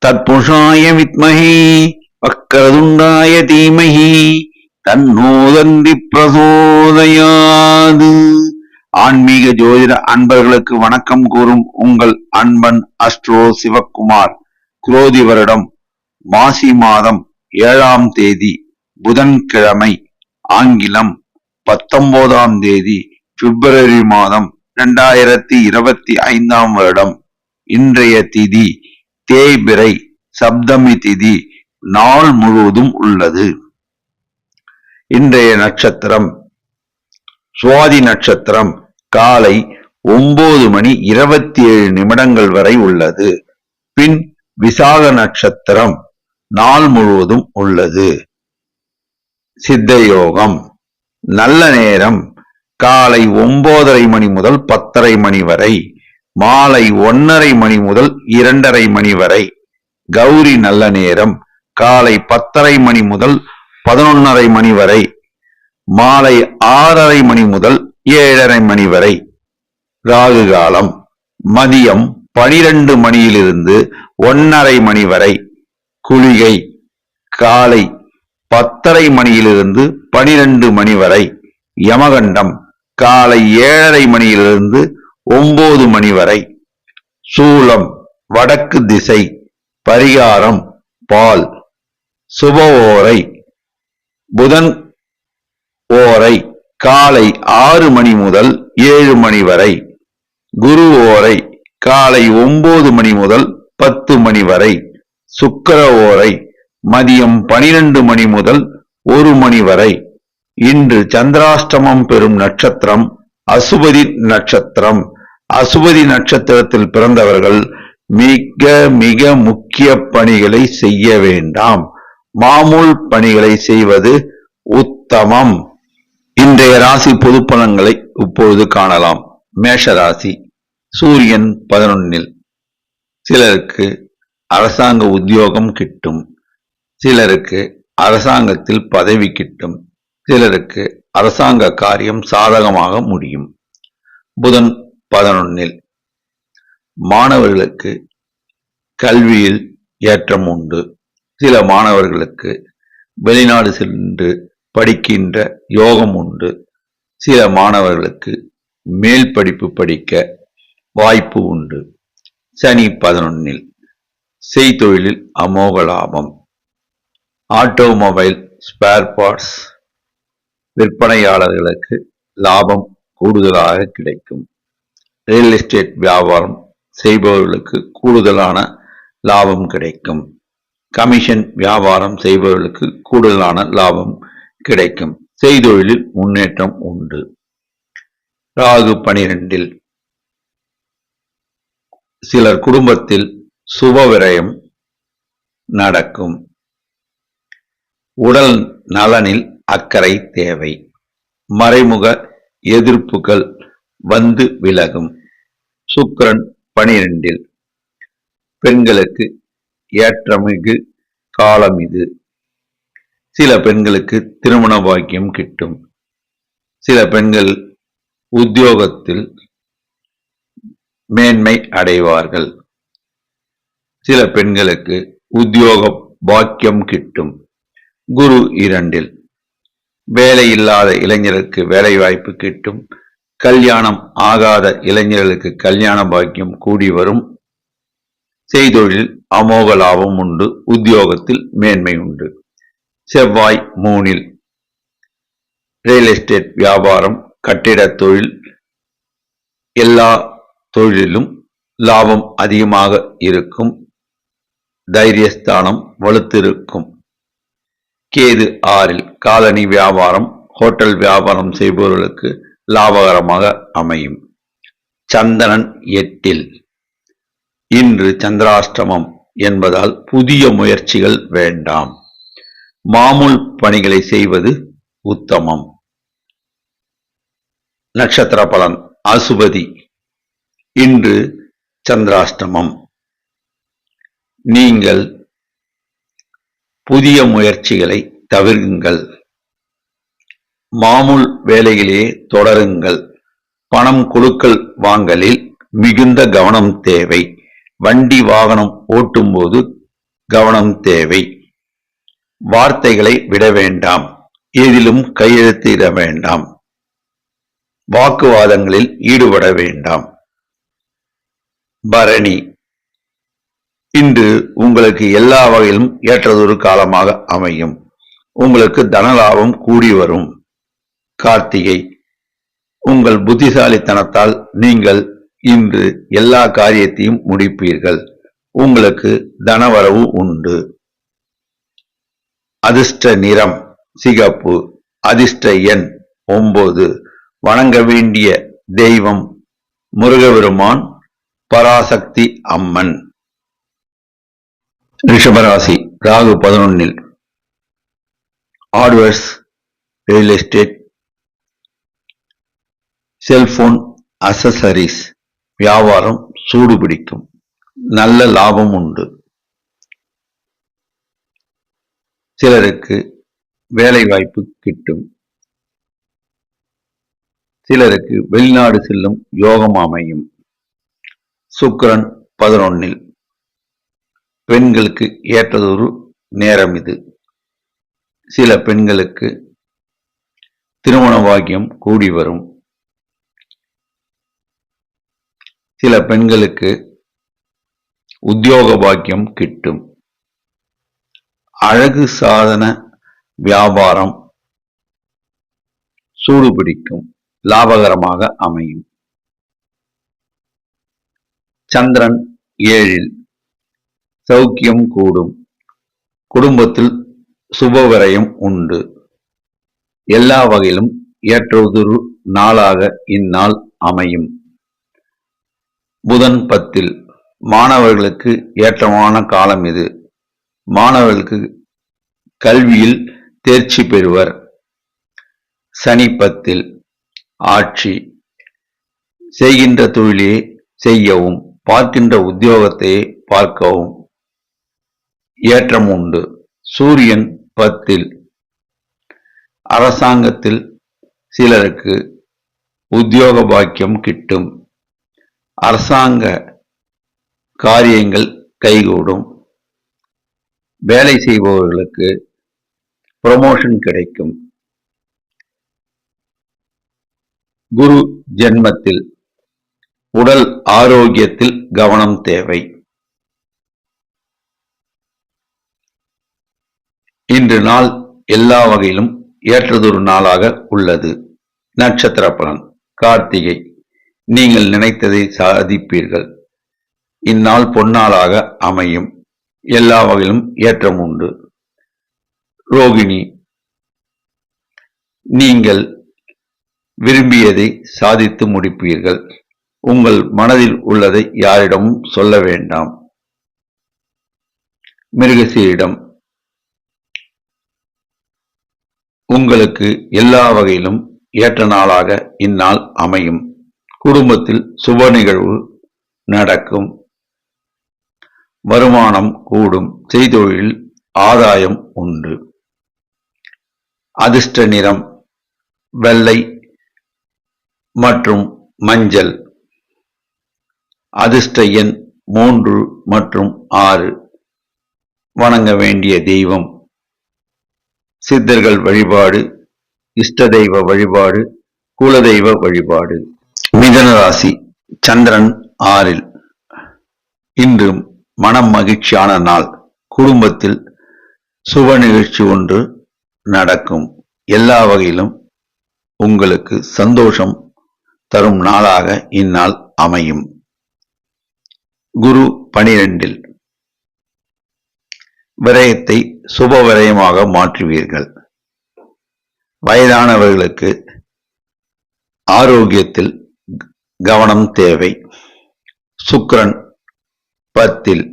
தத்புருஷாய வித்மஹே வக்ரதுண்டாய தீமஹி தன்னோ தந்தி பிரசோதயாது. ஆன்மீக ஜோதிட அன்பர்களுக்கு வணக்கம் கூறும் உங்கள் அன்பன் அஸ்ட்ரோ சிவக்குமார். குரோதி வருடம் மாசி மாதம் 7ஆம் தேதி புதன்கிழமை, ஆங்கிலம் 19ஆம் தேதி பிப்ரவரி மாதம் 2025ஆம் வருடம். இன்றைய திதி தேய்பிறை சப்தமி திதி நாள் முழுவதும் உள்ளது. இன்றைய நட்சத்திரம் சுவாதி நட்சத்திரம் காலை 9:27 வரை உள்ளது. பின் விசாக நட்சத்திரம் நாள் முழுவதும் உள்ளது. சித்த யோகம் நல்ல நேரம் காலை 9:30 முதல் 10:30 வரை, மாலை 1:30 முதல் 2:30 வரை. கௌரி நல்ல நேரம் காலை 10:30 முதல் 11:30 வரை, மாலை 6:30 முதல் 7:30 வரை. ராகு காலம் மதியம் 12 மணியிலிருந்து 1:30 வரை. குளிகை காலை 10:30 மணியிலிருந்து 12 மணி வரை. யமகண்டம் காலை 7:30 மணியிலிருந்து 9 மணி வரை. சூலம் வடக்கு திசை. பரிகாரம் பால். சுப ஓரை புதன் ஓரை காலை 6 மணி முதல் 7 மணி வரை. குரு ஓரை காலை 9 மணி முதல் 10 மணி வரை. சுக்கிர ஓரை மதியம் 12 மணி முதல் 1 மணி வரை. இன்று சந்திராஷ்டமம் பெறும் நட்சத்திரம் அசுபதி நட்சத்திரம். அசுபதி நட்சத்திரத்தில் பிறந்தவர்கள் மிக மிக முக்கிய பணிகளை செய்ய வேண்டாம். மாமூல் பணிகளை செய்வது உத்தமம். இன்றைய ராசி பொது பலன்களை இப்பொழுது காணலாம். மேஷ ராசி. சூரியன் 11. சிலருக்கு அரசாங்க உத்தியோகம் கிட்டும், சிலருக்கு அரசாங்கத்தில் பதவி கிட்டும், சிலருக்கு அரசாங்க காரியம் சாதகமாக முடியும். புதன் 11. மாணவர்களுக்கு கல்வியில் ஏற்றம் உண்டு. சில மாணவர்களுக்கு வெளிநாடு சென்று படிக்கின்ற யோகம் உண்டு. சில மாணவர்களுக்கு மேல் படிப்பு படிக்க வாய்ப்பு உண்டு. சனி 11. செய்தொழிலில் அமோக லாபம். ஆட்டோமொபைல் ஸ்பேர் பார்ட்ஸ் விற்பனையாளர்களுக்கு லாபம் கூடுதலாக கிடைக்கும். ரியல் எஸ்டேட் வியாபாரம் செய்பவர்களுக்கு கூடுதலான லாபம் கிடைக்கும். கமிஷன் வியாபாரம் செய்பவர்களுக்கு கூடுதலான லாபம் கிடைக்கும். செய்தொழிலில் முன்னேற்றம் உண்டு. ராகு 12. சிலர் குடும்பத்தில் சுப விரயம் நடக்கும். உடல் நலனில் அக்கறை தேவை. மறைமுக எதிர்ப்புகள் வந்து விலகும். சுக்கிரன் 12. பெண்களுக்கு ஏற்றமிகு காலம் இது. சில பெண்களுக்கு திருமண பாக்கியம் கிட்டும். சில பெண்கள் உத்தியோகத்தில் மேன்மை அடைவார்கள். சில பெண்களுக்கு உத்தியோக பாக்கியம் கிட்டும். குரு 2. வேலை இல்லாத இளைஞருக்கு வேலை வாய்ப்பு கிட்டும். கல்யாணம் ஆகாத இளைஞர்களுக்கு கல்யாண பாக்கியம் கூடி வரும். செய்தொழில் அமோக லாபம் உண்டு. உத்தியோகத்தில் மேன்மை உண்டு. செவ்வாய் 3. ரியல் எஸ்டேட் வியாபாரம், கட்டிட தொழில், எல்லா தொழிலிலும் லாபம் அதிகமாக இருக்கும். தைரியஸ்தானம் வலுத்திருக்கும். கேது 6. காலனி வியாபாரம், ஹோட்டல் வியாபாரம் செய்பவர்களுக்கு லாபகரமாக அமையும். சந்திரன் 8. இன்று சந்திராஷ்டமம் என்பதால் புதிய முயற்சிகள் வேண்டாம். மாமூல் பணிகளை செய்வது உத்தமம். நட்சத்திர பலன். அசுபதி. இன்று சந்திராஷ்டமம். நீங்கள் புதிய முயற்சிகளை தவிர்க்குங்கள். மாமூல் வேலையிலே தொடருங்கள். பணம் கொடுக்கல் வாங்கலில் மிகுந்த கவனம் தேவை. வண்டி வாகனம் ஓட்டும்போது கவனம் தேவை. வார்த்தைகளை விட வேண்டாம். எதிலும் கையெழுத்து இட வேண்டாம். வாக்குவாதங்களில் ஈடுபட வேண்டாம். பரணி, இன்று உங்களுக்கு எல்லா வகையிலும் ஏற்றதொரு காலமாக அமையும். உங்களுக்கு தனலாபம் கூடி வரும். கார்த்திகை, உங்கள் புத்திசாலித்தனத்தால் நீங்கள் இன்று எல்லா காரியத்தையும் முடிப்பீர்கள். உங்களுக்கு தனவரவு உண்டு. அதிர்ஷ்ட நிறம் சிகப்பு. அதிர்ஷ்ட எண் 9. வணங்க வேண்டிய தெய்வம் முருகபெருமான், பராசக்தி அம்மன். ரிஷபராசி, Rahu 11. Hardwares, real estate, cellphone, accessories வியாபாரம் சூடு பிடிக்கும். நல்ல லாபம் உண்டு. சிலருக்கு வேலை வாய்ப்பு கிட்டும். சிலருக்கு வெளிநாடு செல்லும் யோகம் அமையும். சுக்கிரன் 11. பெண்களுக்கு ஏற்றதொரு நேரம் இது. சில பெண்களுக்கு திருமண பாக்கியம் கூடி வரும். சில பெண்களுக்கு உத்தியோக பாக்கியம் கிட்டும். அழகு சாதன வியாபாரம் சூடு பிடிக்கும். லாபகரமாக அமையும். சந்திரன் 7. சௌக்கியம் கூடும். குடும்பத்தில் சுபவிரயம் உண்டு. எல்லா வகையிலும் ஏற்றதொரு நாளாக இந்நாள் அமையும். புதன் 10. மாணவர்களுக்கு ஏற்றமான காலம் இது. மாணவர்களுக்கு கல்வியில் தேர்ச்சி பெறுவர். சனி 10. ஆட்சி. செய்கின்ற தொழிலே செய்யவும், பார்க்கின்ற உத்தியோகத்தையே பார்க்கவும் ஏற்றம் உண்டு. சூரியன் 10. அரசாங்கத்தில் சிலருக்கு உத்தியோக பாக்கியம் கிட்டும். அரசாங்க காரியங்கள் கைகூடும். வேலை செய்பவர்களுக்கு ப்ரமோஷன் கிடைக்கும். குரு ஜென்மத்தில். உடல் ஆரோக்கியத்தில் கவனம் தேவை. இன்று நாள் எல்லா வகையிலும் ஏற்றதொரு நாளாக உள்ளது. நட்சத்திர பலன். கார்த்திகை, நீங்கள் நினைத்ததை சாதிப்பீர்கள். இந்நாள் பொன்னாளாக அமையும். எல்லா வகையிலும் ஏற்றம் உண்டு. ரோகிணி, நீங்கள் விரும்பியதை சாதித்து முடிப்பீர்கள். உங்கள் மனதில் உள்ளதை யாரிடமும் சொல்ல வேண்டாம். மிருகசீரிடம், உங்களுக்கு எல்லா வகையிலும் ஏற்ற நாளாக இந்நாள் அமையும். குடும்பத்தில் சுப நிகழ்வு நடக்கும். வருமானம் கூடும். செய்தொழில் ஆதாயம் உண்டு. அதிர்ஷ்ட நிறம் வெள்ளை மற்றும் மஞ்சள். அதிர்ஷ்ட எண் 3 மற்றும் 6. வணங்க வேண்டிய தெய்வம் சித்தர்கள் வழிபாடு, இஷ்ட தெய்வ வழிபாடு, குலதெய்வ வழிபாடு. மிதுன ராசி, சந்திரன் 6. இன்று மனம் மகிழ்ச்சியான நாள். குடும்பத்தில் சுப நிகழ்ச்சி ஒன்று நடக்கும். எல்லா வகையிலும் உங்களுக்கு சந்தோஷம் தரும் நாளாக இந்நாள் அமையும். குரு 12. விரயத்தை சுப விரயமாக மாற்றுவீர்கள். வயதானவர்களுக்கு ஆரோக்கியத்தில் கவனம் தேவை. சுக்கிரன் 10.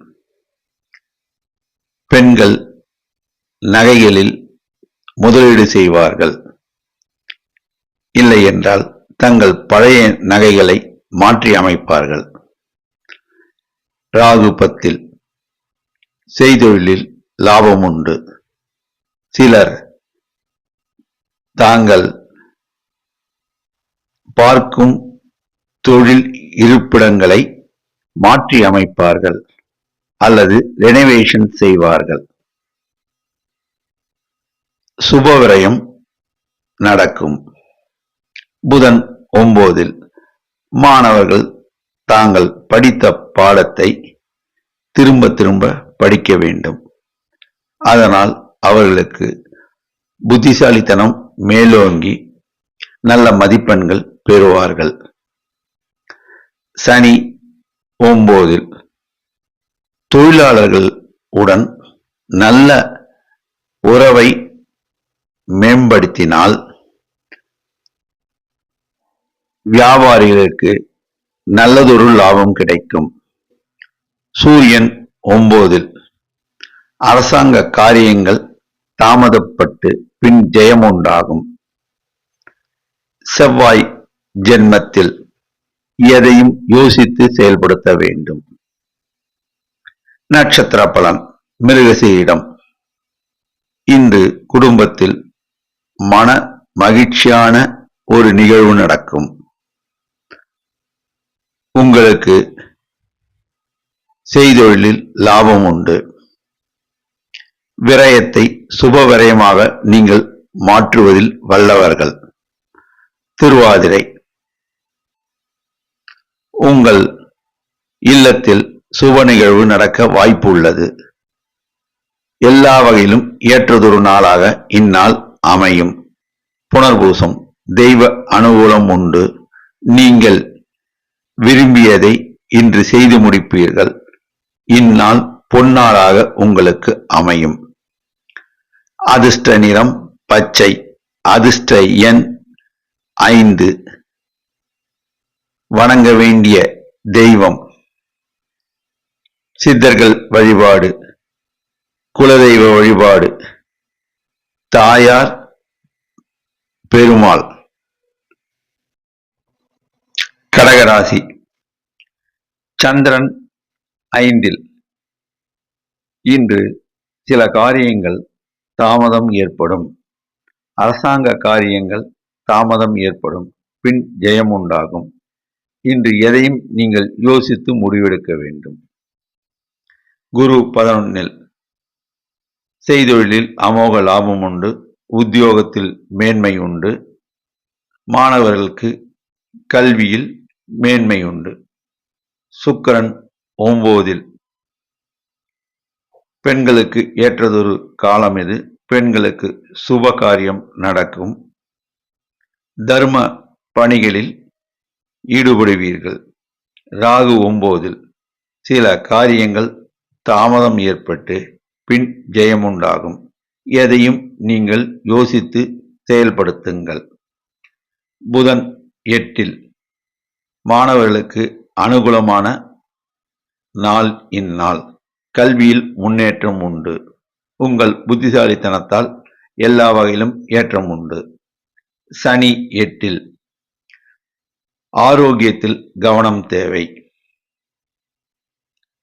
பெண்கள் நகைகளில் முதலீடு செய்வார்கள். இல்லை என்றால் தங்கள் பழைய நகைகளை மாற்றி அமைப்பார்கள். ராகு 10. செய்தொழிலில் லாபம் உண்டு. சிலர் தாங்கள் பார்க்கும் தொழில் இருப்பிடங்களை மாற்றி அமைப்பார்கள். அல்லது ரெனோவேஷன் செய்வார்கள். சுபவிரயம் நடக்கும். புதன் 9 மாணவர்கள் தாங்கள் படித்த பாடத்தை திரும்ப திரும்ப படிக்க வேண்டும். அதனால் அவர்களுக்கு புத்திசாலித்தனம் மேலோங்கி நல்ல மதிப்பெண்கள் பெறுவார்கள். சனி 9 தொழிலாளர்கள் உடன் நல்ல உறவை மேம்படுத்தினால் வியாபாரிகளுக்கு நல்லதொரு லாபம் கிடைக்கும். சூரியன் 9 அரசாங்க காரியங்கள் தாமதப்பட்டு பின் ஜெயம் உண்டாகும். செவ்வாய் ஜென்மத்தில் எதையும் யோசித்து செயல்படுத்த வேண்டும். நட்சத்திர பலன் மிருகசீரிடம் இன்று குடும்பத்தில் மன மகிழ்ச்சியான ஒரு நிகழ்வு நடக்கும். உங்களுக்கு செய்தொழிலில் லாபம் உண்டு. விரயத்தை சுப விரயமாக நீங்கள் மாற்றுவதில் வல்லவர்கள். திருவாதிரை உங்கள் இல்லத்தில் சுப நிகழ்வு நடக்க வாய்ப்பு உள்ளது. எல்லா வகையிலும் ஏற்றதொரு நாளாக இந்நாள் அமையும். புனர்பூசம் தெய்வ அனுகூலம் உண்டு. நீங்கள் விரும்பியதை இன்று செய்து முடிப்பீர்கள். இந்நாள் பொன்னாளாக உங்களுக்கு அமையும். அதிர்ஷ்ட நிறம் பச்சை. அதிர்ஷ்ட எண் 5. வணங்க வேண்டிய தெய்வம் சித்தர்கள் வழிபாடு, குலதெய்வ வழிபாடு, தாயார் பெருமாள். கடகராசி சந்திரன் 5 இன்று சில காரியங்கள் தாமதம் ஏற்படும். அரசாங்க காரியங்கள் தாமதம் ஏற்படும். பின் ஜெயம் உண்டாகும். இன்று எதையும் நீங்கள் யோசித்து முடிவெடுக்க வேண்டும். குரு 11 செய்தொழிலில் அமோக லாபம் உண்டு. உத்தியோகத்தில் மேன்மை உண்டு. மாணவர்களுக்கு கல்வியில் மேன்மை உண்டு. சுக்கிரன் 9 பெண்களுக்கு ஏற்றதொரு காலம் இது. பெண்களுக்கு சுப காரியம் நடக்கும். தர்ம பணிகளில் ஈடுபடுவீர்கள். ராகு 9 சில காரியங்கள் தாமதம் ஏற்பட்டு பின் ஜெயமுண்டாகும். எதையும் நீங்கள் யோசித்து செயல்படுத்துங்கள். புதன் 8 மாணவர்களுக்கு அனுகூலமான நாள் இந்நாள். கல்வியில் முன்னேற்றம் உண்டு. உங்கள் புத்திசாலித்தனத்தால் எல்லா வகையிலும் ஏற்றம் உண்டு. சனி 8 ஆரோக்கியத்தில் கவனம் தேவை.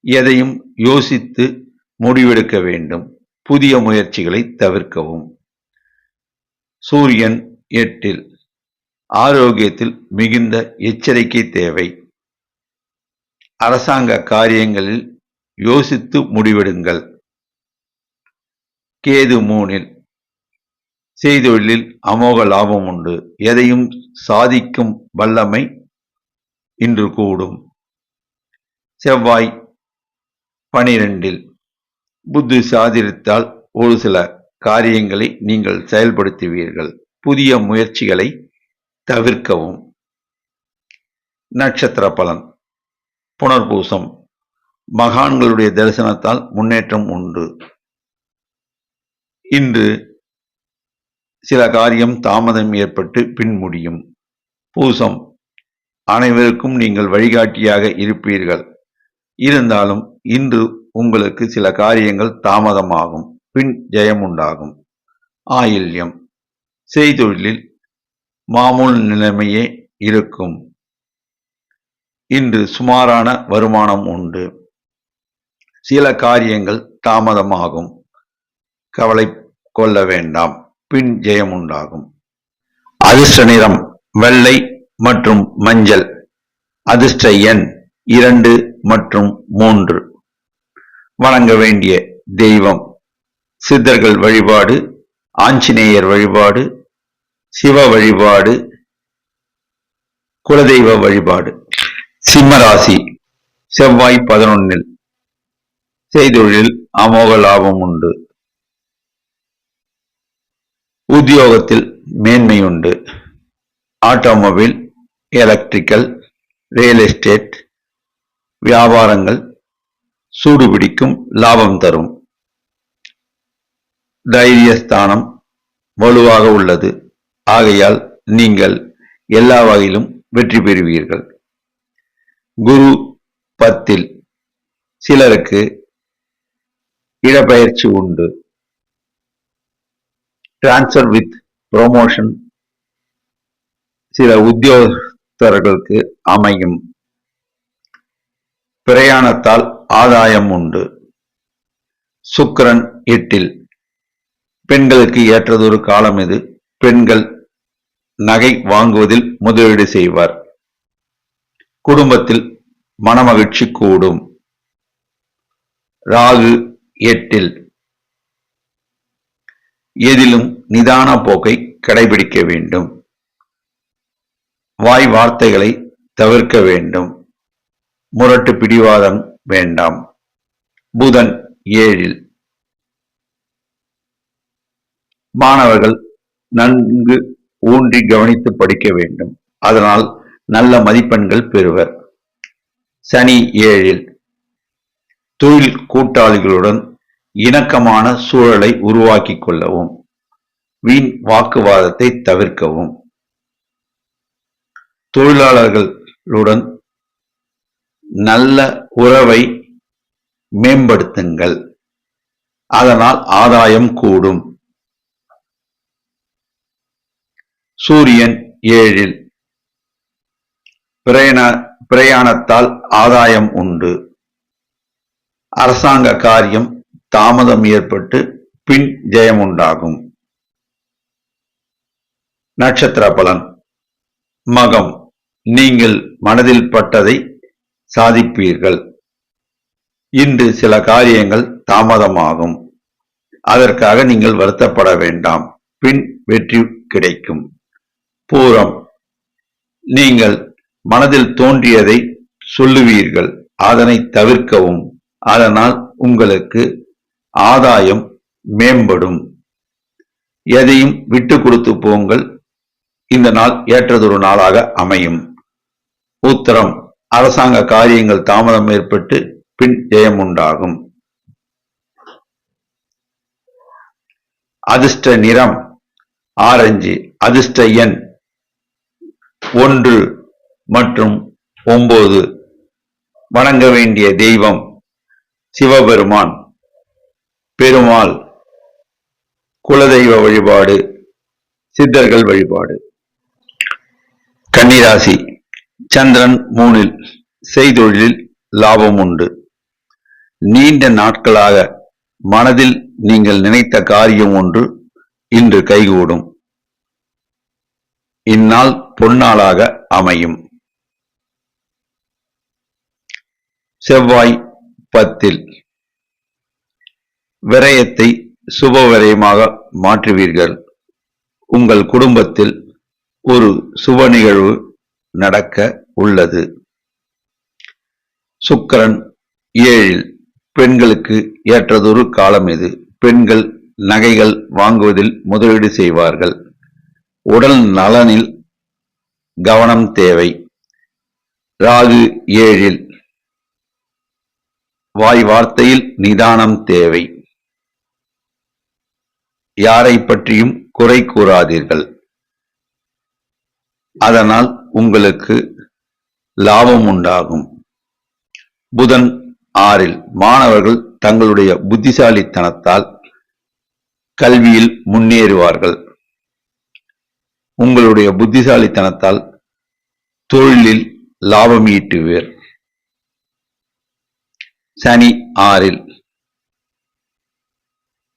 எதையும் யோசித்து முடிவெடுக்க வேண்டும். புதிய முயற்சிகளை தவிர்க்கவும். சூரியன் 8 ஆரோக்கியத்தில் மிகுந்த எச்சரிக்கை தேவை. அரசாங்க காரியங்களில் யோசித்து முடிவெடுங்கள். கேது 3 செய்தொழிலில் அமோக லாபம் உண்டு. எதையும் சாதிக்கும் வல்லமை இன்று கூடும். செவ்வாய் 12 புத்தி சாதித்தால் ஒரு சில காரியங்களை நீங்கள் செயல்படுத்துவீர்கள். புதிய முயற்சிகளை தவிர்க்கவும். நட்சத்திர பலன் புனர்பூசம் மகான்களுடைய தரிசனத்தால் முன்னேற்றம் உண்டு. இன்று சில காரியம் தாமதம் ஏற்பட்டு பின் முடியும். பூசம் அனைவருக்கும் நீங்கள் வழிகாட்டியாக இருப்பீர்கள். இருந்தாலும் இன்று உங்களுக்கு சில காரியங்கள் தாமதமாகும். பின் ஜெயம் உண்டாகும். ஆயில்யம் செய்தொழிலில் மாமூல் நிலைமையே இருக்கும். இன்று சுமாரான வருமானம் உண்டு. சில காரியங்கள் தாமதமாகும். கவலை கொள்ள வேண்டாம். பின் ஜெயம் உண்டாகும். அதிர்ஷ்ட நிறம் வெள்ளை மற்றும் மஞ்சள். அதிர்ஷ்ட எண் 2 மற்றும் 3. வணங்க வேண்டிய தெய்வம் சித்தர்கள் வழிபாடு, ஆஞ்சநேயர் வழிபாடு, சிவ வழிபாடு, குலதெய்வ வழிபாடு. சிம்மராசி. செவ்வாய் 11. செய்தொழில் அமோக லாபம் உண்டு. உத்தியோகத்தில் மேன்மை உண்டு. ஆட்டோமொபைல், எலக்ட்ரிக்கல், ரியல் எஸ்டேட் வியாபாரங்கள் சூடுபிடிக்கும், லாபம் தரும். தைரியஸ்தானம் வலுவாக உள்ளது. ஆகையால் நீங்கள் எல்லா வகையிலும் வெற்றி பெறுவீர்கள். குரு 10. சிலருக்கு இடப்பெயர்ச்சி உண்டு. டிரான்ஸ்பர் வித் ப்ரொமோஷன் சில உத்தியோகஸ்தர்களுக்கு அமையும். பிரயாணத்தால் ஆதாயம் உண்டு. சுக்கிரன் 8. பெண்களுக்கு ஏற்றதொரு காலம் இது. பெண்கள் நகை வாங்குவதில் முதலீடு செய்வார். குடும்பத்தில் மனமகிழ்ச்சி கூடும். ராகு 8. எதிலும் நிதான போக்கை கடைபிடிக்க வேண்டும். வாய் வார்த்தைகளை தவிர்க்க வேண்டும். முரட்டு பிடிவாதம் வேண்டாம். புதன் 7. மாணவர்கள் நன்கு ஊன்றி கவனித்து படிக்க வேண்டும். அதனால் நல்ல மதிப்பெண்கள் பெறுவர். சனி 7. தொழில் கூட்டாளிகளுடன் இணக்கமான சூழலை உருவாக்கிக் கொள்ளவும். வீண் வாக்குவாதத்தை தவிர்க்கவும். தொழிலாளர்களுடன் நல்ல உறவை மேம்படுத்துங்கள். அதனால் ஆதாயம் கூடும். சூரியன் 7. பிரயாணத்தால் ஆதாயம் உண்டு. அரசாங்க காரியம் தாமதம் ஏற்பட்டு பின் ஜெயம் உண்டாகும். நட்சத்திர பலன். மகம். நீங்கள் மனதில் பட்டதை சாதிப்பீர்கள். இன்று சில காரியங்கள் தாமதமாகும். அதற்காக நீங்கள் வருத்தப்பட வேண்டாம். பின் வெற்றி கிடைக்கும். பூரம். நீங்கள் மனதில் தோன்றியதை சொல்லுவீர்கள். அதனை தவிர்க்கவும். அதனால் உங்களுக்கு ஆதாயம் மேம்படும். எதையும் விட்டு கொடுத்து போங்கள். இந்த நாள் ஏற்றதொரு நாளாக அமையும். உத்திரம். அரசாங்க காரியங்கள் தாமதம் ஏற்பட்டு பின் ஜெயம் உண்டாகும். அதிர்ஷ்ட நிறம் ஆரஞ்சு. அதிர்ஷ்ட எண் 1 மற்றும் 9. வணங்க வேண்டிய தெய்வம் சிவபெருமான், பெருமாள், குலதெய்வ வழிபாடு, சித்தர்கள் வழிபாடு. கன்னிராசி. சந்திரன் 3. செய்தொழிலில் லாபம் உண்டு. நீண்ட நாட்களாக மனதில் நீங்கள் நினைத்த காரியம் ஒன்று இன்று கைகூடும். இந்நாள் பொன்னாளாக அமையும். செவ்வாய் 10. விரயத்தை சுப விரயமாக மாற்றுவீர்கள். உங்கள் குடும்பத்தில் ஒரு சுப நிகழ்வு நடக்க உள்ளது. சுக்கிரன் 7. பெண்களுக்கு ஏற்றதொரு காலம் இது. பெண்கள் நகைகள் வாங்குவதில் முதலீடு செய்வார்கள். உடல் நலனில் கவனம் தேவை. ராகு 7. வாய் வார்த்தையில் நிதானம் தேவை. யாரை பற்றியும் குறை கூறாதீர்கள். அதனால் உங்களுக்கு லாபம் உண்டாகும். புதன் 6. மாணவர்கள் தங்களுடைய புத்திசாலித்தனத்தால் கல்வியில் முன்னேறுவார்கள். உங்களுடைய புத்திசாலித்தனத்தால் தொழிலில் லாபம் ஈட்டுவீர். சனி 6.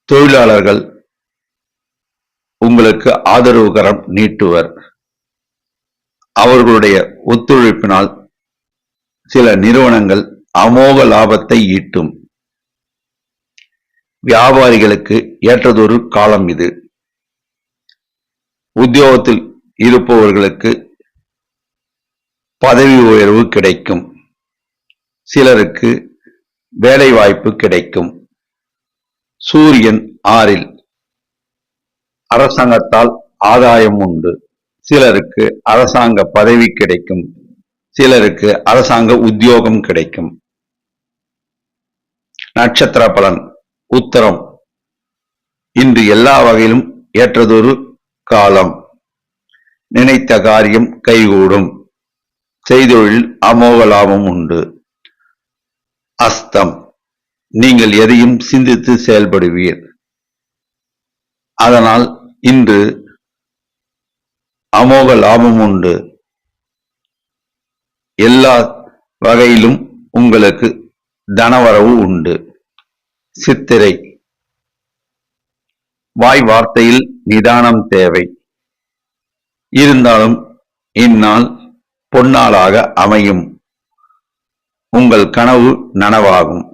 தொழிலாளர்கள் உங்களுக்கு ஆதரவு கரம் நீட்டுவர். அவர்களுடைய ஒத்துழைப்பினால் சில நிறுவனங்கள் அமோக லாபத்தை ஈட்டும். வியாபாரிகளுக்கு ஏற்றதொரு காலம் இது. உத்தியோகத்தில் இருப்பவர்களுக்கு பதவி உயர்வு கிடைக்கும். சிலருக்கு வேலை வாய்ப்பு கிடைக்கும். சூரியன் 6 அரசாங்கத்தால் ஆதாயம் உண்டு. சிலருக்கு அரசாங்க பதவி கிடைக்கும். சிலருக்கு அரசாங்க உத்தியோகம் கிடைக்கும். நட்சத்திர பலன். உத்தரம். இன்று எல்லா வகையிலும் ஏற்றதொரு காலம். நினைத்த காரியம் கைகூடும். செய்தொழில் அமோக லாபம் உண்டு. அஸ்தம். நீங்கள் எதையும் சிந்தித்து செயல்படுவீர். அதனால் இன்று அமோக லாபம் உண்டு. எல்லா வகையிலும் உங்களுக்கு தனவரவு உண்டு. சித்திரை. வாய் வார்த்தையில் நிதானம் தேவை. இருந்தாலும் இந்நாள் பொன்னாளாக அமையும். உங்கள் கனவு நனவாகும்.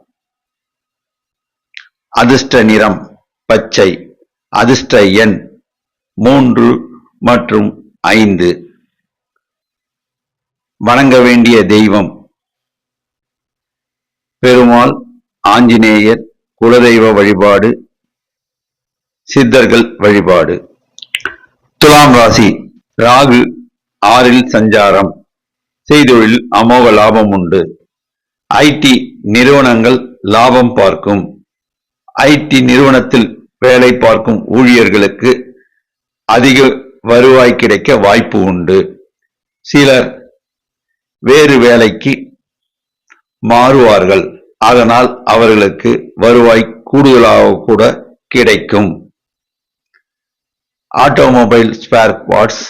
அதிர்ஷ்ட நிறம் பச்சை. அதிர்ஷ்ட எண் 3 மற்றும் 5. வணங்க வேண்டிய தெய்வம் பெருமாள், ஆஞ்சநேயர், குலதெய்வ வழிபாடு, சித்தர்கள் வழிபாடு. துலாம் ராசி. ராகு 6 சஞ்சாரம். செய்தொழில் அமோக லாபம் உண்டு. ஐடி நிறுவனங்கள் லாபம் பார்க்கும். ஐடி நிறுவனத்தில் வேலை பார்க்கும் ஊழியர்களுக்கு அதிக வருவாய் கிடைக்க வாய்ப்பு உண்டு. சிலர் வேறு வேலைக்கு மாறுவார்கள். அதனால் அவர்களுக்கு வருவாய் கூடுதலாக கூட கிடைக்கும். Automobile spare parts,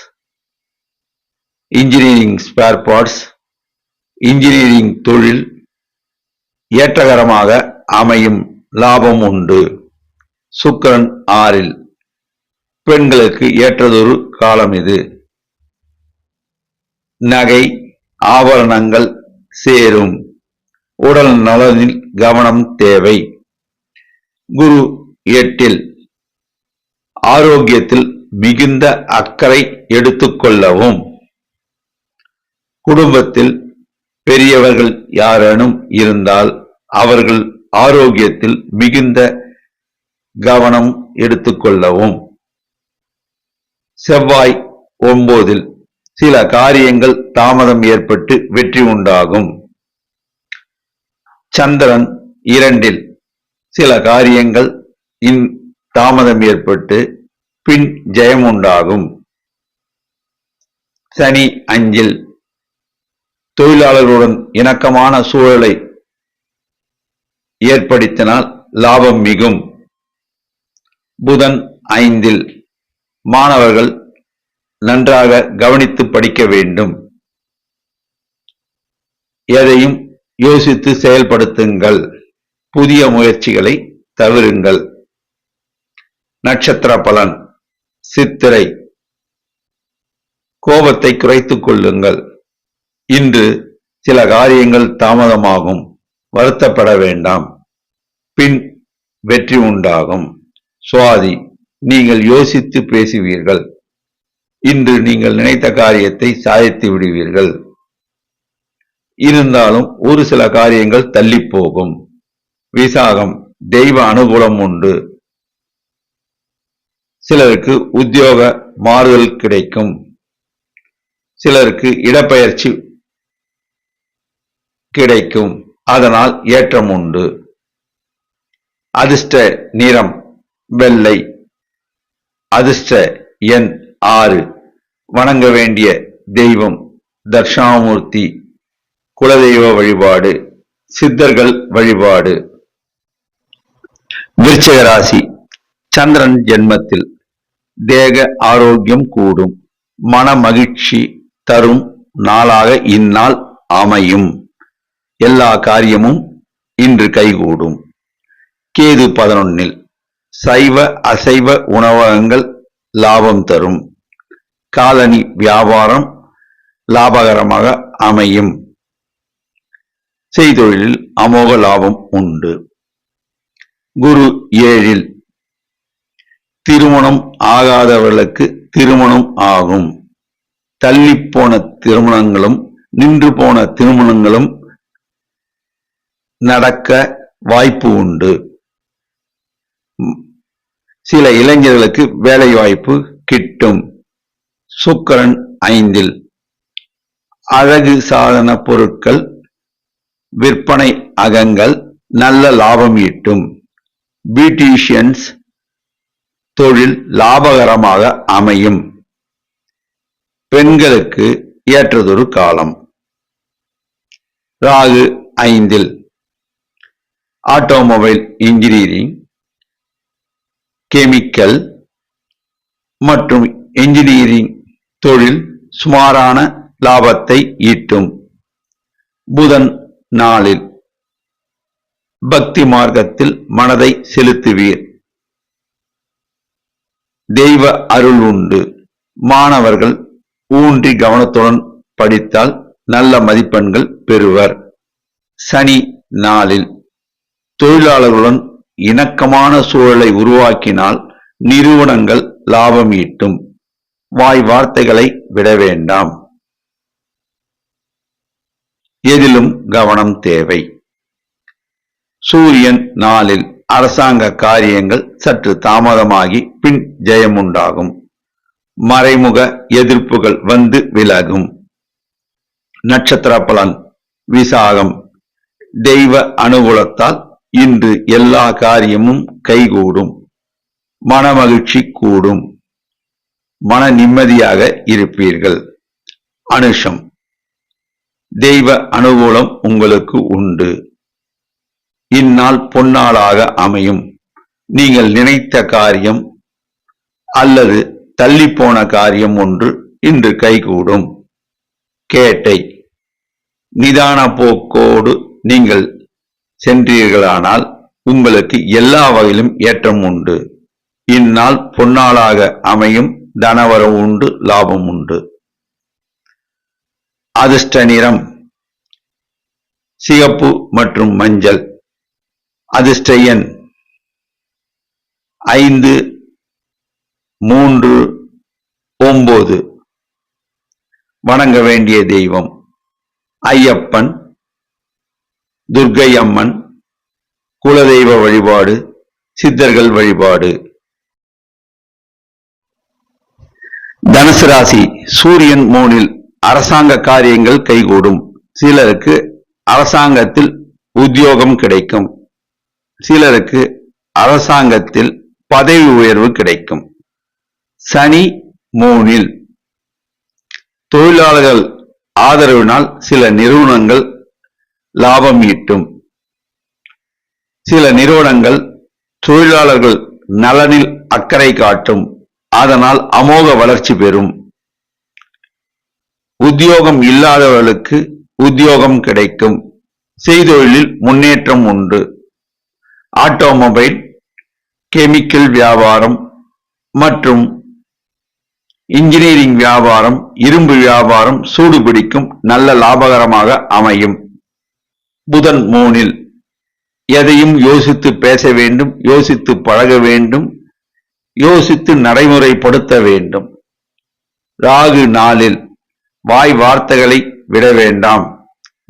engineering spare parts, engineering தொழில் ஏற்றகரமாக அமையும். லாபம் உண்டு. சுக்கிரன் 6. பெண்களுக்கு ஏற்றதொரு காலம் இது. நகை ஆபரணங்கள் சேரும். உடல் நலனில் கவனம் தேவை. குரு 8. ஆரோக்கியத்தில் மிகுந்த அக்கறை எடுத்துக்கொள்ளவும். குடும்பத்தில் பெரியவர்கள் யாரேனும் இருந்தால் அவர்கள் ஆரோக்கியத்தில் மிகுந்த கவனம் எடுத்துக்கொள்ளவும். செவ்வாய் 9. சில காரியங்கள் தாமதம் ஏற்பட்டு வெற்றி உண்டாகும். சந்திரன் 2. சில காரியங்கள் தாமதம் ஏற்பட்டு பின் ஜெயம் உண்டாகும். சனி 5. தொழிலாளர்களுடன் இணக்கமான சூழலை ஏற்படுத்தினால் லாபம் மிகும். புதன் 5. மாணவர்கள் நன்றாக கவனித்து படிக்க வேண்டும். எதையும் யோசித்து செயல்படுத்துங்கள். புதிய முயற்சிகளை தவிருங்கள். நட்சத்திர பலன். சித்திரை. கோபத்தை குறைத்துக் கொள்ளுங்கள். இன்று சில காரியங்கள் தாமதமாகும். வருத்தப்பட வேண்டாம். பின் வெற்றி உண்டாகும். சுவாதி. நீங்கள் யோசித்து பேசுவீர்கள். இன்று நீங்கள் நினைத்த காரியத்தை சாதித்து விடுவீர்கள். இருந்தாலும் ஒரு சில காரியங்கள் தள்ளி போகும். விசாகம். தெய்வ அனுகூலம் உண்டு. சிலருக்கு உத்தியோக மாறுதல் கிடைக்கும். சிலருக்கு இடப்பெயர்ச்சி கிடைக்கும். அதனால் ஏற்றம் உண்டு. அதிர்ஷ்ட நிறம் வெள்ளை. அதிர்ஷ்ட எண் 6. வணங்க வேண்டிய தெய்வம் தட்சிணாமூர்த்தி. குலதெய்வ வழிபாடு, சித்தர்கள் வழிபாடு. விருச்சிக ராசி. சந்திரன் ஜென்மத்தில். தேக ஆரோக்கியம் கூடும். மன மகிழ்ச்சி தரும் நாளாக இந்நாள் அமையும். எல்லா காரியமும் இன்று கைகூடும். கேது 11. சைவ அசைவ உணவகங்கள் லாபம் தரும். காலனி வியாபாரம் லாபகரமாக அமையும். செய்தொழிலில் அமோக லாபம் உண்டு. குரு 7ல். திருமணம் ஆகாதவர்களுக்கு திருமணம் ஆகும். தள்ளிப்போன திருமணங்களும் நின்று போன திருமணங்களும் நடக்க வாய்ப்பு உண்டு. சில இளைஞர்களுக்கு வேலை வாய்ப்பு கிட்டும். சுக்கிரன் 5ல். அழகு சாதன பொருட்கள் விற்பனை அகங்கள் நல்ல லாபம் ஈட்டும். பியூட்டிஷியன்ஸ் தொழில் லாபகரமாக அமையும். பெண்களுக்கு ஏற்றதொரு காலம். ராகு 5ல். ஆட்டோமொபைல் இன்ஜினியரிங், கெமிக்கல் மற்றும் இன்ஜினியரிங் தொழில் சுமாரான லாபத்தை ஈட்டும். புதன் 4ல். பக்தி மார்க்கத்தில் மனதை செலுத்துவீர். தெய்வ அருள் உண்டு. மாணவர்கள் ஊன்றி கவனத்துடன் படித்தால் நல்ல மதிப்பெண்கள் பெறுவர். சனி 4ல். தொழிலாளர்களுடன் இணக்கமான சூழலை உருவாக்கினால் நிறுவனங்கள் லாபம் ஈட்டும். வாய் வார்த்தைகளை விட வேண்டாம். எதிலும் கவனம் தேவை. சூரியன் 4ல். அரசாங்க காரியங்கள் சற்று தாமதமாகி பின் ஜெயம் உண்டாகும். மறைமுக எதிர்ப்புகள் வந்து விலகும். நட்சத்திர பலன். விசாகம். தெய்வ அனுகூலத்தால் இன்று எல்லா காரியமும் கைகூடும். மனமகிழ்ச்சி கூடும். மன நிம்மதியாக இருப்பீர்கள். அனுஷம். தெய்வ அனுகூலம் உங்களுக்கு உண்டு. இந்நாள் பொன்னாளாக அமையும். நீங்கள் நினைத்த காரியம் அல்லது தள்ளிப்போன காரியம் ஒன்று இன்று கைகூடும். கேட்டை. நிதான போக்கோடு நீங்கள் சென்றீர்களானால் உங்களுக்கு எல்லா வகையிலும் ஏற்றம் உண்டு. இந்நாள் பொன்னாளாக அமையும். தனவரம் உண்டு. லாபம் உண்டு. அதிர்ஷ்ட நிறம் சிகப்பு மற்றும் மஞ்சள். அதிர்ஷ்ட எண் 5, 3, 9. வணங்க வேண்டிய தெய்வம் ஐயப்பன், துர்க்கை அம்மன், குலதெய்வ வழிபாடு, சித்தர்கள் வழிபாடு. தனுசு ராசி. சூரியன் 3ல். அரசாங்க காரியங்கள் கைகூடும். சிலருக்கு அரசாங்கத்தில் உத்தியோகம் கிடைக்கும். சிலருக்கு அரசாங்கத்தில் பதவி உயர்வு கிடைக்கும். சனி 3ல். தொழிலாளர்கள் ஆதரவினால் சில நிறுவனங்கள் லாபம் ஈட்டும். சில நிறுவனங்கள் தொழிலாளர்கள் நலனில் அக்கறை காட்டும். அதனால் அமோக வளர்ச்சி பெறும். உத்தியோகம் இல்லாதவர்களுக்கு உத்தியோகம் கிடைக்கும். செய்தொழிலில் முன்னேற்றம் உண்டு. ஆட்டோமொபைல், கெமிக்கல் வியாபாரம் மற்றும் இன்ஜினியரிங் வியாபாரம், இரும்பு வியாபாரம் சூடுபிடிக்கும். நல்ல லாபகரமாக அமையும். புதன் 3ல். எதையும் யோசித்து பேச வேண்டும். யோசித்து பழக வேண்டும். யோசித்து நடைமுறைப்படுத்த வேண்டும். ராகு 4ல். வாய் வார்த்தைகளை விட வேண்டாம்.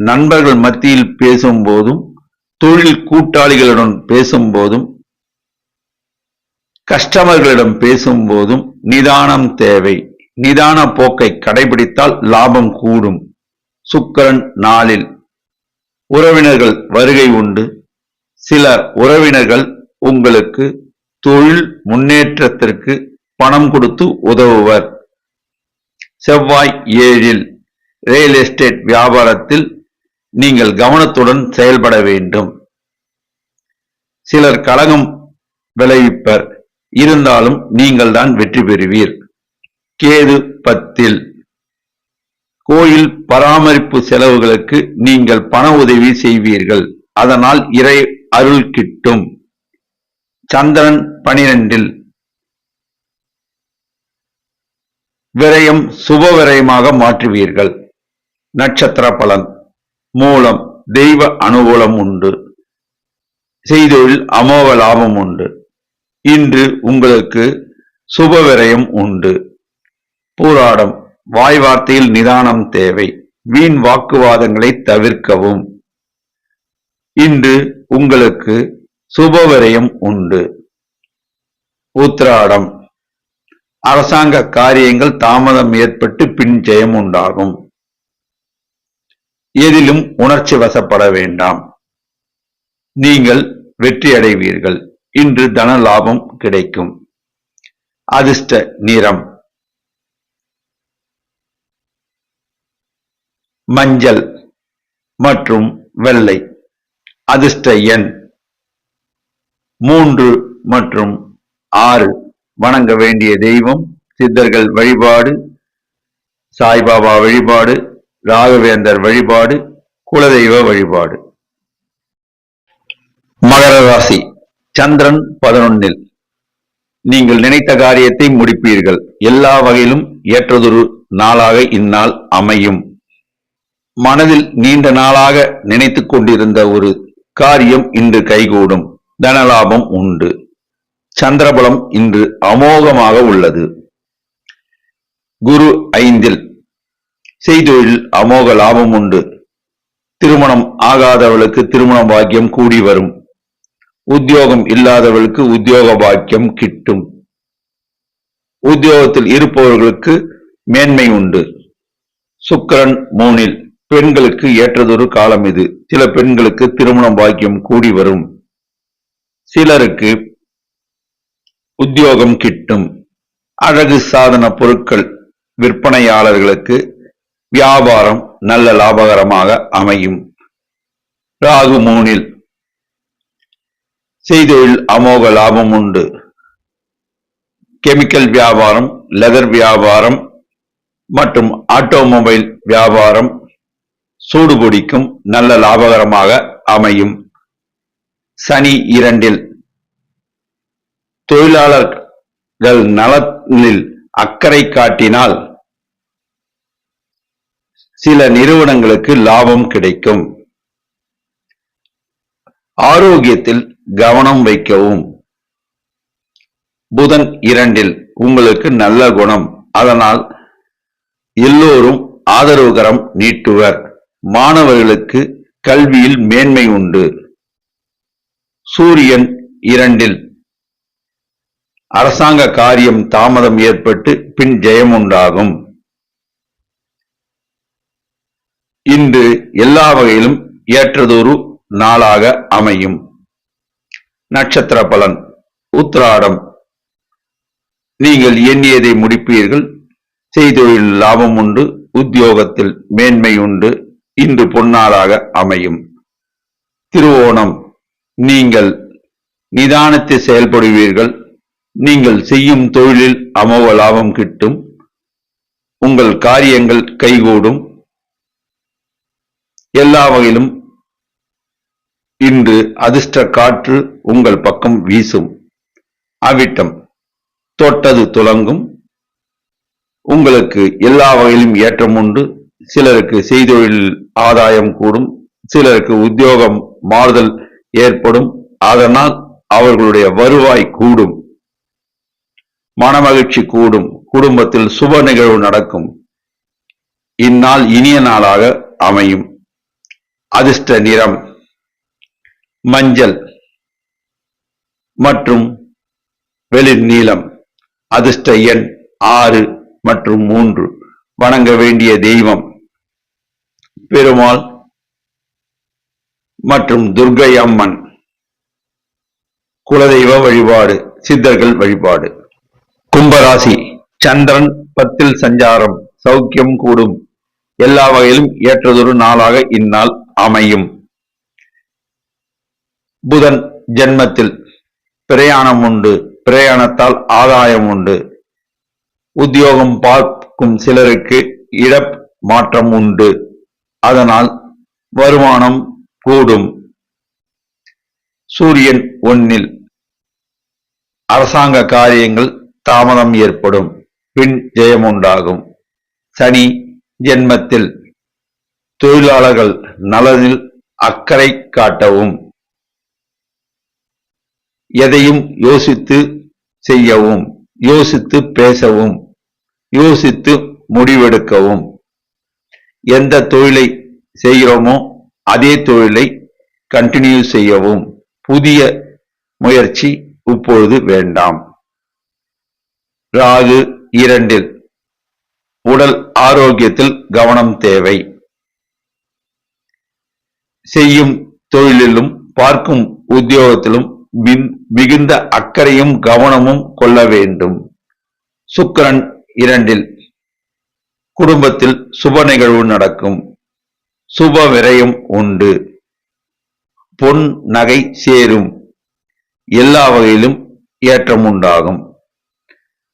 நண்பர்கள் மத்தியில் பேசும்போதும் தொழில் கூட்டாளிகளுடன் பேசும்போதும் கஸ்டமர்களிடம் பேசும்போதும் நிதானம் தேவை. நிதான போக்கை கடைபிடித்தால் லாபம் கூடும். சுக்கிரன் 4ல். உறவினர்கள் வருகை உண்டு. சில உறவினர்கள் உங்களுக்கு தொழில் முன்னேற்றத்திற்கு பணம் கொடுத்து உதவுவர். செவ்வாய் 7ல். ரியல் எஸ்டேட் வியாபாரத்தில் நீங்கள் கவனத்துடன் செயல்பட வேண்டும். சிலர் கலகம் விளைவிப்பர். இருந்தாலும் நீங்கள் தான் வெற்றி பெறுவீர். கேது 10ல். கோயில் பராமரிப்பு செலவுகளுக்கு நீங்கள் பண உதவி செய்வீர்கள். அதனால் இறை அருள் கிட்டும். சந்திரன் 12ல். விரயம் சுப விரயமாக மாற்றுவீர்கள். நட்சத்திர பலன். மூலம். தெய்வ அனுகூலம் உண்டு. செய்தொழில் அமோக லாபம் உண்டு. இன்று உங்களுக்கு சுப விரயம் உண்டு. பூராடம் வாய் வார்த்தையில் நிதானம் தேவை. வீண் வாக்குவாதங்களை தவிர்க்கவும். இன்று உங்களுக்கு சுப விரயம் உண்டு. உத்திராடம் அரசாங்க காரியங்கள் தாமதம் ஏற்பட்டு பின் ஜெயம் உண்டாகும். எதிலும் உணர்ச்சி வசப்பட வேண்டாம். நீங்கள் வெற்றி அடைவீர்கள். இன்று தன லாபம் கிடைக்கும். அதிர்ஷ்ட நிறம் மஞ்சள் மற்றும் வெள்ளை. அதிர்ஷ்ட எண் 3 மற்றும் 6. வணங்க வேண்டிய தெய்வம் சித்தர்கள் வழிபாடு, சாய்பாபா வழிபாடு, ராகவேந்தர் வழிபாடு, குலதெய்வ வழிபாடு. மகர ராசி சந்திரன் 11. நீங்கள் நினைத்த காரியத்தை முடிப்பீர்கள். எல்லா வகையிலும் ஏற்றதொரு நாளாக இந்நாள் அமையும். மனதில் நீண்ட நாளாக நினைத்துக் கொண்டிருந்த ஒரு காரியம் இன்று கைகூடும். தனலாபம் உண்டு. சந்திரபலம் இன்று அமோகமாக உள்ளது. குரு 5. செய்தொழில் அமோக லாபம் உண்டு. திருமணம் ஆகாதவளுக்கு திருமண பாக்கியம் கூடி வரும். உத்தியோகம் இல்லாதவளுக்கு உத்தியோக பாக்கியம் கிட்டும். உத்தியோகத்தில் இருப்பவர்களுக்கு மேன்மை உண்டு. சுக்கிரன் 3. பெண்களுக்கு ஏற்றதொரு காலம் இது. சில பெண்களுக்கு திருமண பாக்கியம் கூடி வரும். சிலருக்கு உத்தியோகம் கிட்டும். அழகு சாதன பொருட்கள் விற்பனையாளர்களுக்கு வியாபாரம் நல்ல லாபகரமாக அமையும். ராகு 3. செய்தொழில் அமோக லாபம் உண்டு. கெமிக்கல் வியாபாரம், லெதர் வியாபாரம் மற்றும் ஆட்டோமொபைல் வியாபாரம் சூடுபிடிக்கும். நல்ல லாபகரமாக அமையும். சனி 2. தொழிலாளர்கள் நலனில் அக்கறை காட்டினால் சில நிறுவனங்களுக்கு லாபம் கிடைக்கும். ஆரோக்கியத்தில் கவனம் வைக்கவும். புதன் 2. உங்களுக்கு நல்ல குணம். அதனால் எல்லோரும் ஆதரவுகரம் நீட்டுவர். மாணவர்களுக்கு கல்வியில் மேன்மை உண்டு. சூரியன் 2. அரசாங்க காரியம் தாமதம் ஏற்பட்டு பின் ஜெயம் உண்டாகும். இன்று எல்லா வகையிலும் ஏற்றதொரு நாளாக அமையும். நட்சத்திர பலன். உத்திராடம் நீங்கள் எண்ணியதை முடிப்பீர்கள். செய்தொழில் லாபம் உண்டு. உத்தியோகத்தில் மேன்மை உண்டு. இன்று பொன்னாளாக அமையும். திருவோணம் நீங்கள் நிதானத்தை செயல்படுவீர்கள். நீங்கள் செய்யும் தொழிலில் அமோக லாபம் கிட்டும். உங்கள் காரியங்கள் கைகூடும். எல்லா வகையிலும் இன்று அதிர்ஷ்ட காற்று உங்கள் பக்கம் வீசும். அவிட்டம் தொட்டது துலங்கும். உங்களுக்கு எல்லா வகையிலும் ஏற்றம் உண்டு. சிலருக்கு செய்தொழில் ஆதாயம் கூடும். சிலருக்கு உத்தியோகம் மாறுதல் ஏற்படும். அதனால் அவர்களுடைய வருவாய் கூடும். மனமகிழ்ச்சி கூடும். குடும்பத்தில் சுப நிகழ்வு நடக்கும். இந்நாள் இனிய நாளாக அமையும். அதிர்ஷ்ட நிறம் மஞ்சள் மற்றும் வெளிர் நீலம். அதிர்ஷ்ட எண் 6 மற்றும் 3. வணங்க வேண்டிய தெய்வம் பெருமாள் மற்றும் துர்க்கை அம்மன். குலதெய்வ வழிபாடு, சித்தர்கள் வழிபாடு. கும்பராசி சந்திரன் 10 சஞ்சாரம். சௌக்கியம் கூடும். எல்லா வகையிலும் ஏற்றதொரு நாளாக இந்நாள் அமையும். புதன் ஜென்மத்தில் பிரயாணம் உண்டு. பிரயாணத்தால் ஆதாயம் உண்டு. உத்தியோகம் பார்க்கும் சிலருக்கு இடமாற்றம் உண்டு. அதனால் வருமானம் கூடும். சூரியன் 1. அரசாங்க காரியங்கள் தாமதம் ஏற்படும். பின் ஜெயம் உண்டாகும். சனி ஜென்மத்தில் தொழிலாளர்கள் நலனில் அக்கறை காட்டவும். எதையும் யோசித்து செய்யவும், யோசித்து பேசவும், யோசித்து முடிவெடுக்கவும். எந்த தொழிலை செய்கிறோமோ அதே தொழிலை கண்டினியூ செய்யவும். புதிய முயற்சி இப்பொழுது வேண்டாம். ராகு 2. உடல் ஆரோக்கியத்தில் கவனம் தேவை. செய்யும் தொழிலிலும் பார்க்கும் உத்தியோகத்திலும் மிகுந்த அக்கறையும் கவனமும் கொள்ள வேண்டும். சுக்கிரன் 2. குடும்பத்தில் சுப நிகழ்வு நடக்கும். சுப விரயம் உண்டு. பொன் நகை சேரும். எல்லா வகையிலும் ஏற்றம் உண்டாகும்.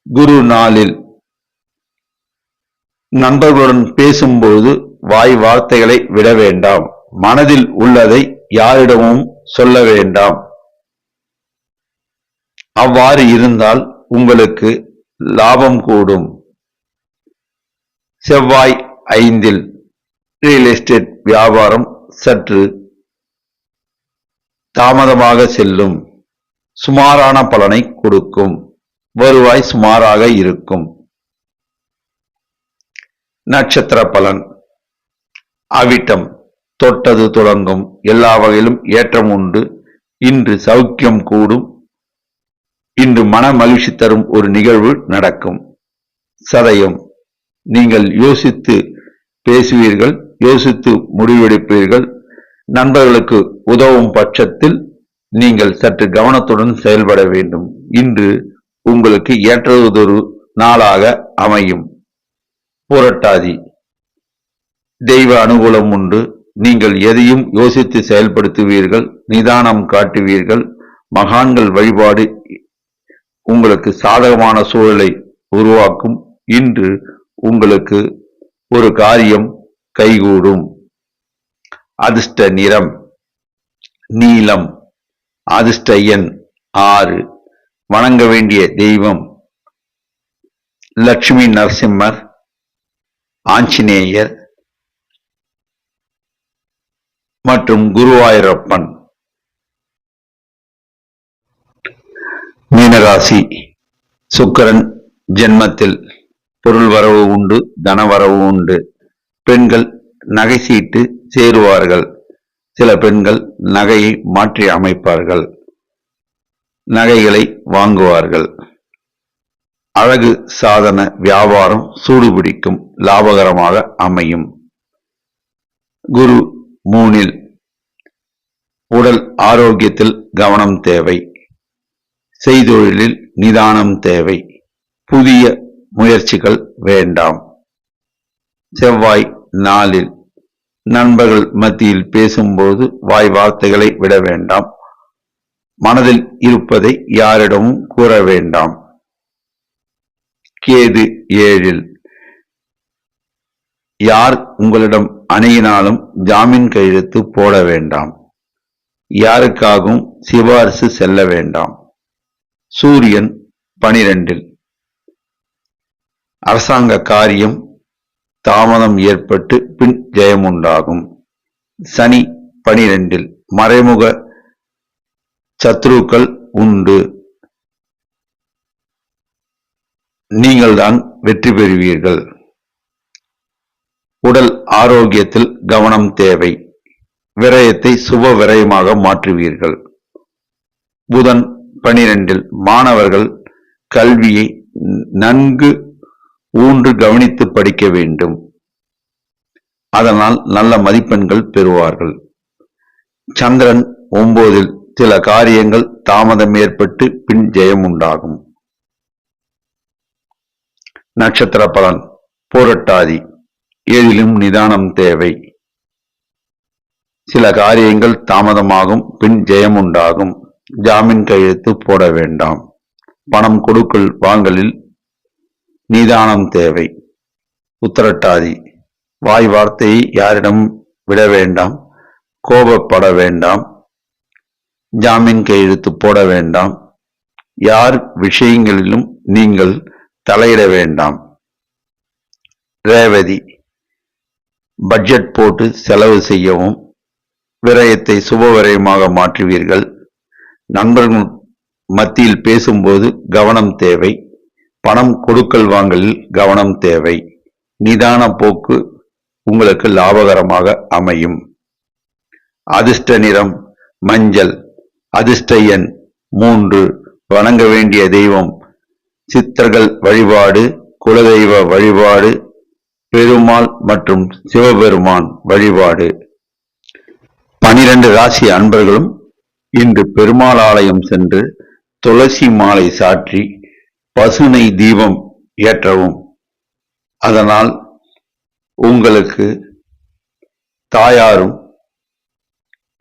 குரு 4. நண்பர்களுடன் பேசும்போது வாய் வார்த்தைகளை விட வேண்டாம். மனதில் உள்ளதை யாரிடமும் சொல்ல வேண்டாம். அவ்வாறு இருந்தால் உங்களுக்கு லாபம் கூடும். செவ்வாய் 5. ரியல் எஸ்டேட் வியாபாரம் சற்று தாமதமாக செல்லும். சுமாரான பலனை கொடுக்கும். வருவாய் சுமாராக இருக்கும். நட்சத்திர பலன். அவிட்டம். தொட்டது தொடங்கும். எல்லா வகையிலும் ஏற்றம் உண்டு. இன்று சௌக்கியம் கூடும். இன்று மன மகிழ்ச்சி தரும் ஒரு நிகழ்வு நடக்கும். சதயம். நீங்கள் யோசித்து பேசுவீர்கள், யோசித்து முடிவெடுப்பீர்கள். நண்பர்களுக்கு உதவும் பட்சத்தில் நீங்கள் சற்று கவனத்துடன் செயல்பட வேண்டும். இன்று உங்களுக்கு ஏற்றதொரு நாளாக அமையும். புரட்டாதி. தெய்வ அனுகூலம் உண்டு. நீங்கள் எதையும் யோசித்து செயல்படுத்துவீர்கள், நிதானம் காட்டுவீர்கள். மகான்கள் வழிபாடு உங்களுக்கு சாதகமான சூழலை உருவாக்கும். இன்று உங்களுக்கு ஒரு காரியம் கைகூடும். அதிர்ஷ்ட நிறம் நீலம். அதிர்ஷ்ட எண் 6. வணங்க வேண்டிய தெய்வம் லட்சுமி நரசிம்மர், ஆஞ்சநேயர் மற்றும் குருவாயூரப்பன். மீனராசி. சுக்கிரன் ஜென்மத்தில் பொருள் வரவு உண்டு, தனவரவு உண்டு. பெண்கள் நகை சீட்டு சேருவார்கள். சில பெண்கள் நகையை மாற்றி அமைப்பார்கள். நகைகளை வாங்குவார்கள். அழகு சாதன வியாபாரம் சூடுபிடிக்கும். லாபகரமாக அமையும். குரு 3. உடல் ஆரோக்கியத்தில் கவனம் தேவை. செய்தொழிலில் நிதானம் தேவை. புதிய முயற்சிகள் வேண்டாம். செவ்வாய் 4. நண்பர்கள் மத்தியில் பேசும்போது வாய் வார்த்தைகளை விட வேண்டாம். மனதில் இருப்பதை யாரிடமும் கூற வேண்டாம். கேது 7. யார் உங்களிடம் அணுகினாலும் ஜாமீன் கையெழுத்து போட வேண்டாம். யாருக்காகவும் சிபாரிசு செல்ல வேண்டாம். சூரியன் 12. அரசாங்க காரியம் தாமதம் ஏற்பட்டு பின் ஜெயம் உண்டாகும். சனி 12. மறைமுக சத்ருக்கள் உண்டு. நீங்கள்தான் வெற்றி பெறுவீர்கள். உடல் ஆரோக்கியத்தில் கவனம் தேவை. விரயத்தை சுப விரயமாக மாற்றுவீர்கள். புதன் 12. மாணவர்கள் கல்வியை நன்கு ஊன்று கவனித்து படிக்க வேண்டும். அதனால் நல்ல மதிப்பெண்கள் பெறுவார்கள். சந்திரன் 9. சில காரியங்கள் தாமதம் ஏற்பட்டு பின் ஜெயம் உண்டாகும். நட்சத்திர பலன். புரட்டாதி. எதிலும் நிதானம் தேவை. சில காரியங்கள் தாமதமாகும், பின் ஜெயம் உண்டாகும். ஜாமீன் கையெழுத்து போட வேண்டாம். பணம் கொடுக்கல் வாங்கலில் நிதானம் தேவை. உத்திரட்டாதி. வாய் வார்த்தையை யாரிடம் விட வேண்டாம். கோபப்பட வேண்டாம். ஜாமீன் கையெழுத்து போட வேண்டாம். யார் விஷயங்களிலும் நீங்கள் தலையிட வேண்டாம். ரேவதி. பட்ஜெட் போட்டு செலவு செய்யவும். விரயத்தை சுப விரயமாக மாற்றுவீர்கள். நண்பர்கள் மத்தியில் பேசும்போது கவனம் தேவை. பணம் கொடுக்கல் வாங்கலில் கவனம் தேவை. நிதான போக்கு உங்களுக்கு லாபகரமாக அமையும். அதிர்ஷ்ட நிறம் மஞ்சள். அதிர்ஷ்ட எண் 3. வணங்க வேண்டிய தெய்வம் சித்தர்கள் வழிபாடு, குலதெய்வ வழிபாடு, பெருமாள் மற்றும் சிவபெருமான் வழிபாடு. 12 ராசி அன்பர்களும் இன்று பெருமாள் ஆலயம் சென்று துளசி மாலை சாற்றி பசுனை தீபம் ஏற்றவும். அதனால் உங்களுக்கு தாயாரும்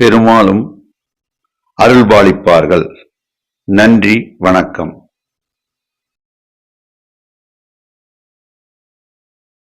பெருமாளும் அருள்பாலிப்பார்கள். நன்றி, வணக்கம்.